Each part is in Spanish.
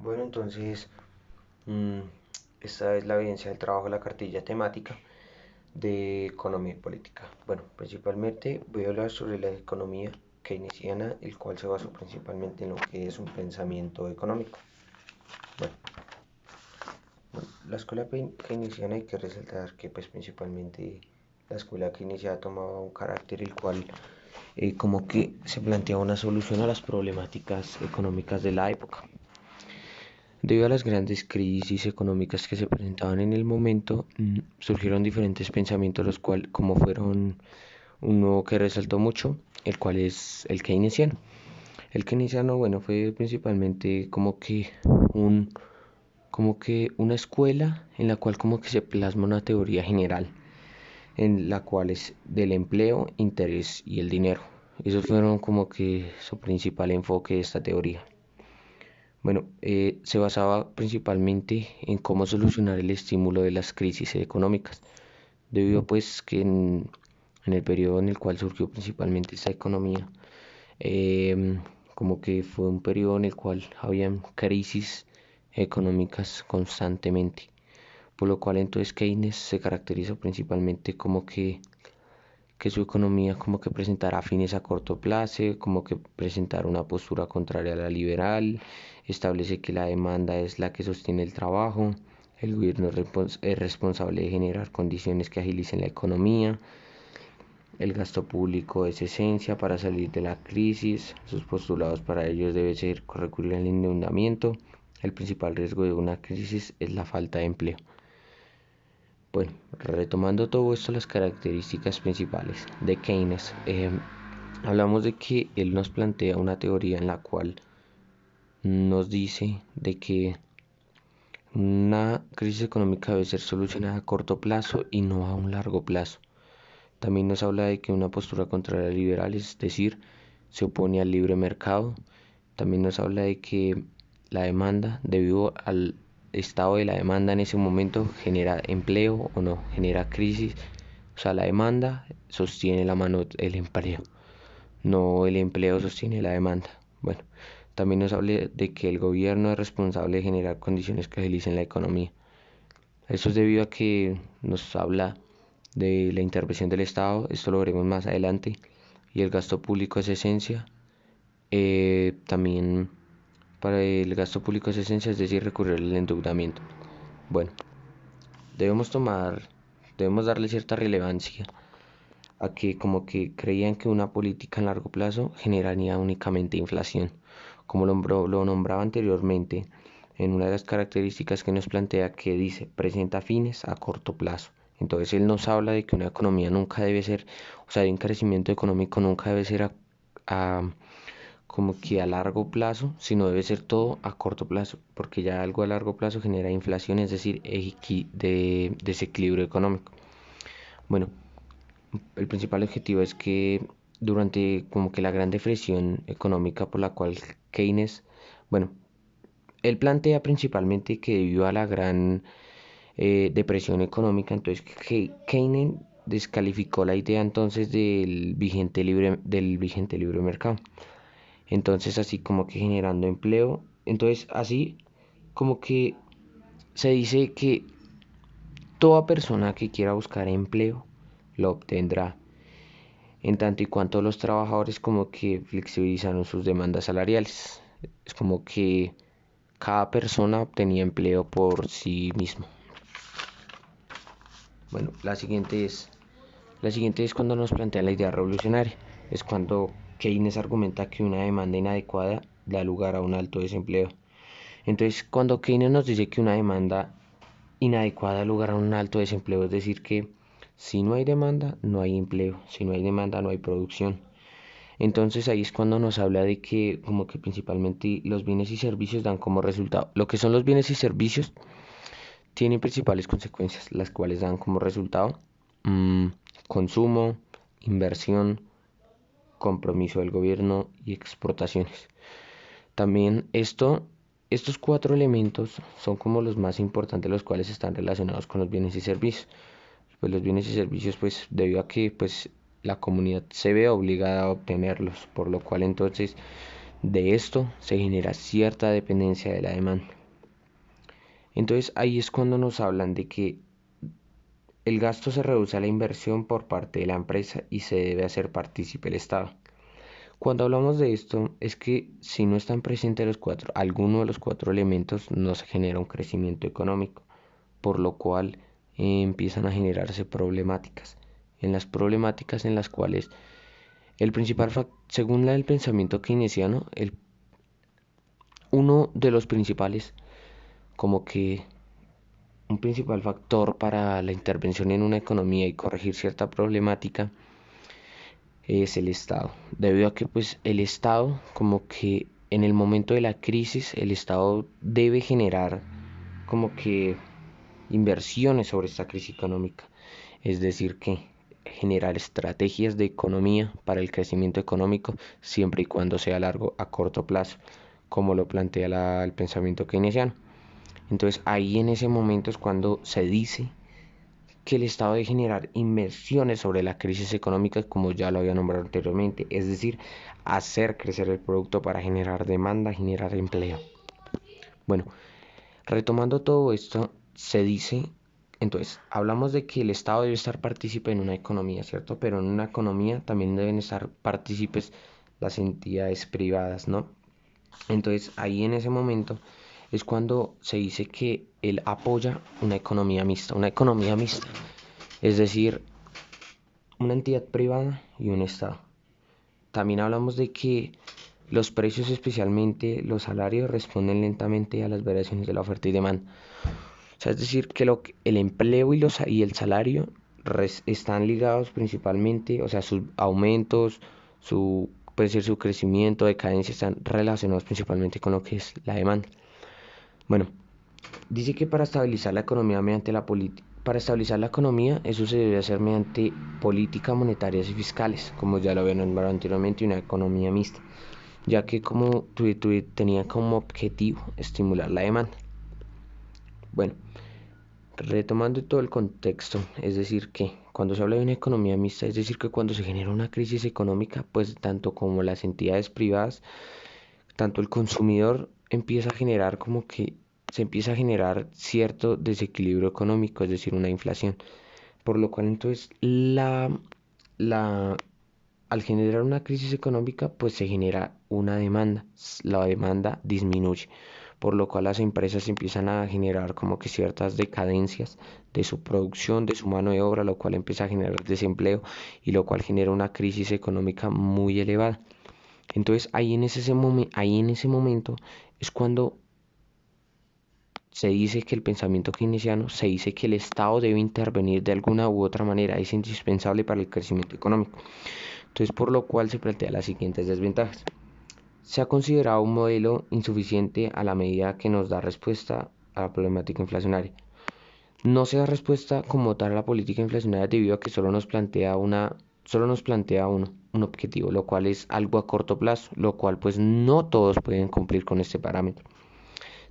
Bueno, entonces, mm, esta es la evidencia del trabajo de la cartilla temática de economía y política. Bueno, principalmente voy a hablar sobre la economía keynesiana, el cual se basó principalmente en lo que es un pensamiento económico. Bueno, la escuela keynesiana hay que resaltar que pues principalmente la escuela keynesiana tomaba un carácter el cual como que se planteaba una solución a las problemáticas económicas de la época. Debido a las grandes crisis económicas que se presentaban en el momento, surgieron diferentes pensamientos, los cuales, como fueron uno que resaltó mucho, el cual es el keynesiano. El keynesiano, bueno, fue principalmente un, como que una escuela en la cual como que se plasma una teoría general, en la cual es del empleo, interés y el dinero. Esos fueron como que su principal enfoque de esta teoría. Bueno, se basaba principalmente en cómo solucionar el estímulo de las crisis económicas, debido pues que en el periodo en el cual surgió principalmente esta economía, como que fue un periodo en el cual habían crisis económicas constantemente, por lo cual entonces Keynes se caracterizó principalmente que su economía como que presentara fines a corto plazo, como que presentara una postura contraria a la liberal, establece que la demanda es la que sostiene el trabajo, el gobierno es responsable de generar condiciones que agilicen la economía, el gasto público es esencia para salir de la crisis, sus postulados para ellos debe ser recurrir al endeudamiento, el principal riesgo de una crisis es la falta de empleo. Bueno, retomando todo esto, las características principales de Keynes, hablamos de que él nos plantea una teoría en la cual nos dice de que una crisis económica debe ser solucionada a corto plazo y no a un largo plazo. También nos habla de que una postura contraria al liberal, es decir, se opone al libre mercado. También nos habla de que la demanda, debido al estado de la demanda en ese momento, genera empleo o no, genera crisis. O sea, la demanda sostiene el empleo, no el empleo sostiene la demanda. Bueno, también nos habla de que el gobierno es responsable de generar condiciones que agilicen la economía. Eso es debido a que nos habla de la intervención del Estado, esto lo veremos más adelante, y el gasto público es esencia. También para el gasto público es esencia, es decir, recurrir al endeudamiento. Bueno, debemos tomar, debemos darle cierta relevancia a que como que creían que una política en largo plazo generaría únicamente inflación. Como lo nombraba anteriormente, en una de las características que nos plantea que dice presenta fines a corto plazo. Entonces él nos habla de que una economía nunca debe ser, o sea, de un crecimiento económico nunca debe ser a como que a largo plazo, sino debe ser todo a corto plazo, porque ya algo a largo plazo genera inflación, es decir, desequilibrio económico. Bueno, el principal objetivo es que durante como que la gran depresión económica por la cual Keynes, bueno, él plantea principalmente que debido a la gran depresión económica, entonces Keynes descalificó la idea entonces del vigente libre mercado. Entonces así como que generando empleo, entonces así como que se dice que toda persona que quiera buscar empleo lo obtendrá, en tanto y cuanto los trabajadores como que flexibilizaron sus demandas salariales. Es como que cada persona obtenía empleo por sí mismo. Bueno, la siguiente es cuando nos plantea la idea revolucionaria. Es cuando Keynes argumenta que una demanda inadecuada da lugar a un alto desempleo. Entonces, cuando Keynes nos dice que una demanda inadecuada da lugar a un alto desempleo, es decir, que si no hay demanda, no hay empleo, si no hay demanda, no hay producción. Entonces ahí es cuando nos habla de que como que principalmente los bienes y servicios dan como resultado. Lo que son los bienes y servicios tienen principales consecuencias, las cuales dan como resultado mmm, consumo, inversión, compromiso del gobierno y exportaciones. También estos cuatro elementos son como los más importantes, los cuales están relacionados con los bienes y servicios. Pues los bienes y servicios, pues debido a que pues la comunidad se ve obligada a obtenerlos, por lo cual entonces De esto se genera cierta dependencia de la demanda. Entonces ahí es cuando nos hablan de que el gasto se reduce a la inversión por parte de la empresa y se debe hacer partícipe el Estado. Cuando hablamos de esto es que si no están presentes alguno de los cuatro elementos, no se genera un crecimiento económico, por lo cual empiezan a generarse problemáticas. En las problemáticas en las cuales el principal según el pensamiento keynesiano, uno de los principales, como que un principal factor para la intervención en una economía y corregir cierta problemática es el Estado, debido a que pues el Estado como que en el momento de la crisis el Estado debe generar como que inversiones sobre esta crisis económica, es decir que generar estrategias de economía para el crecimiento económico siempre y cuando sea a corto plazo, como lo plantea el pensamiento keynesiano. Entonces ahí en ese momento es cuando se dice que el Estado debe generar inversiones sobre la crisis económica, como ya lo había nombrado anteriormente, es decir, hacer crecer el producto para generar demanda, generar empleo. Bueno, retomando todo esto, se dice, entonces, hablamos de que el Estado debe estar partícipe en una economía, ¿cierto? Pero en una economía también deben estar partícipes las entidades privadas, ¿no? Entonces, ahí en ese momento es cuando se dice que él apoya una economía mixta. Una economía mixta, es decir, una entidad privada y un Estado. También hablamos de que los precios, especialmente los salarios, responden lentamente a las variaciones de la oferta y demanda. O sea, es decir, que el empleo y el salario están ligados principalmente, o sea, sus aumentos, puede ser su crecimiento, decadencia, están relacionados principalmente con lo que es la demanda. Bueno, dice que para estabilizar la economía para estabilizar la economía, eso se debe hacer mediante políticas monetarias y fiscales, como ya lo había nombrado anteriormente, y una economía mixta, ya que como tenía como objetivo estimular la demanda. Bueno, retomando todo el contexto, es decir que cuando se habla de una economía mixta, es decir que cuando se genera una crisis económica, pues tanto como las entidades privadas, tanto el consumidor empieza a generar como que se empieza a generar cierto desequilibrio económico, es decir, una inflación, por lo cual entonces la, al generar una crisis económica, pues se genera una demanda, la demanda disminuye, por lo cual las empresas empiezan a generar como que ciertas decadencias de su producción, de su mano de obra, lo cual empieza a generar desempleo y lo cual genera una crisis económica muy elevada. Entonces ahí en ese momento es cuando se dice que el pensamiento keynesiano se dice que el Estado debe intervenir de alguna u otra manera, es indispensable para el crecimiento económico. Entonces, por lo cual se plantea las siguientes desventajas. Se ha considerado un modelo insuficiente a la medida que nos da respuesta a la problemática inflacionaria. No se da respuesta como tal a la política inflacionaria debido a que solo nos plantea un objetivo, lo cual es algo a corto plazo, lo cual pues no todos pueden cumplir con este parámetro.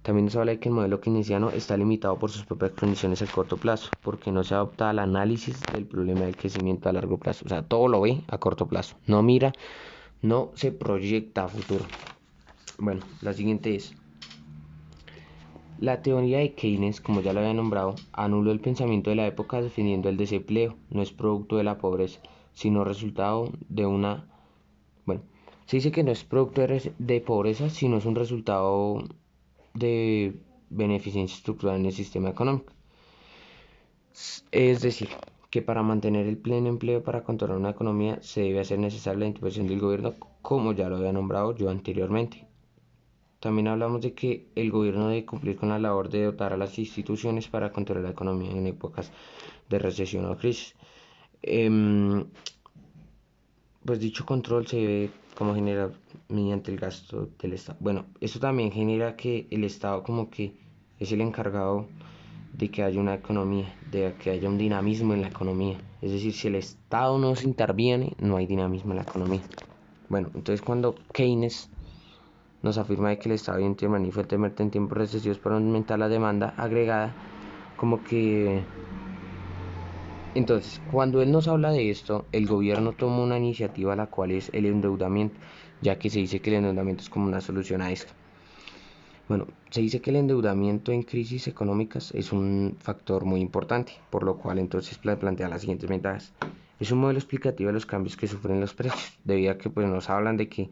También nos habla de que el modelo keynesiano está limitado por sus propias condiciones a corto plazo, porque no se adopta al análisis del problema del crecimiento a largo plazo. O sea, todo lo ve a corto plazo. No mira, no se proyecta a futuro. Bueno, la siguiente es, la teoría de Keynes, como ya lo había nombrado, anuló el pensamiento de la época definiendo el desempleo. No es producto de la pobreza, sino resultado de una... Bueno, se dice que no es producto de pobreza, sino es un resultado de beneficencia estructural en el sistema económico. Es decir, que para mantener el pleno empleo para controlar una economía se debe hacer necesaria la intervención del gobierno, como ya lo había nombrado yo anteriormente. También hablamos de que el gobierno debe cumplir con la labor de dotar a las instituciones para controlar la economía en épocas de recesión o crisis. Pues dicho control se debe como generar mediante el gasto del Estado. Bueno, eso también genera que el Estado como que es el encargado de que haya una economía, de que haya un dinamismo en la economía. Es decir, si el Estado no se interviene, no hay dinamismo en la economía. Bueno, entonces cuando Keynes nos afirma de que el Estado debe intervenir fuertemente en tiempos recesivos para aumentar la demanda agregada, como que entonces, cuando él nos habla de esto, el gobierno toma una iniciativa la cual es el endeudamiento. ya que se dice que el endeudamiento es como una solución a esto. Bueno, se dice que el endeudamiento en crisis económicas es un factor muy importante, por lo cual entonces plantea las siguientes ventajas. Es un modelo explicativo de los cambios que sufren los precios, debido a que pues, nos hablan de que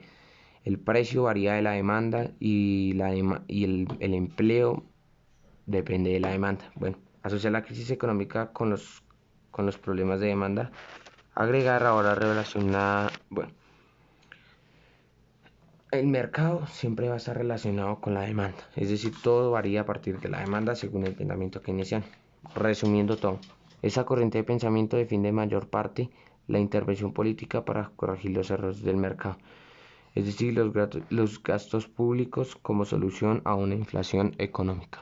el precio varía de la demanda y, el empleo depende de la demanda. Bueno, asociar la crisis económica con los problemas de demanda, agregar ahora relaciona, bueno, el mercado siempre va a estar relacionado con la demanda, es decir, todo varía a partir de la demanda según el pensamiento keynesiano. Resumiendo todo, esa corriente de pensamiento defiende en mayor parte la intervención política para corregir los errores del mercado, es decir, los gastos públicos como solución a una inflación económica.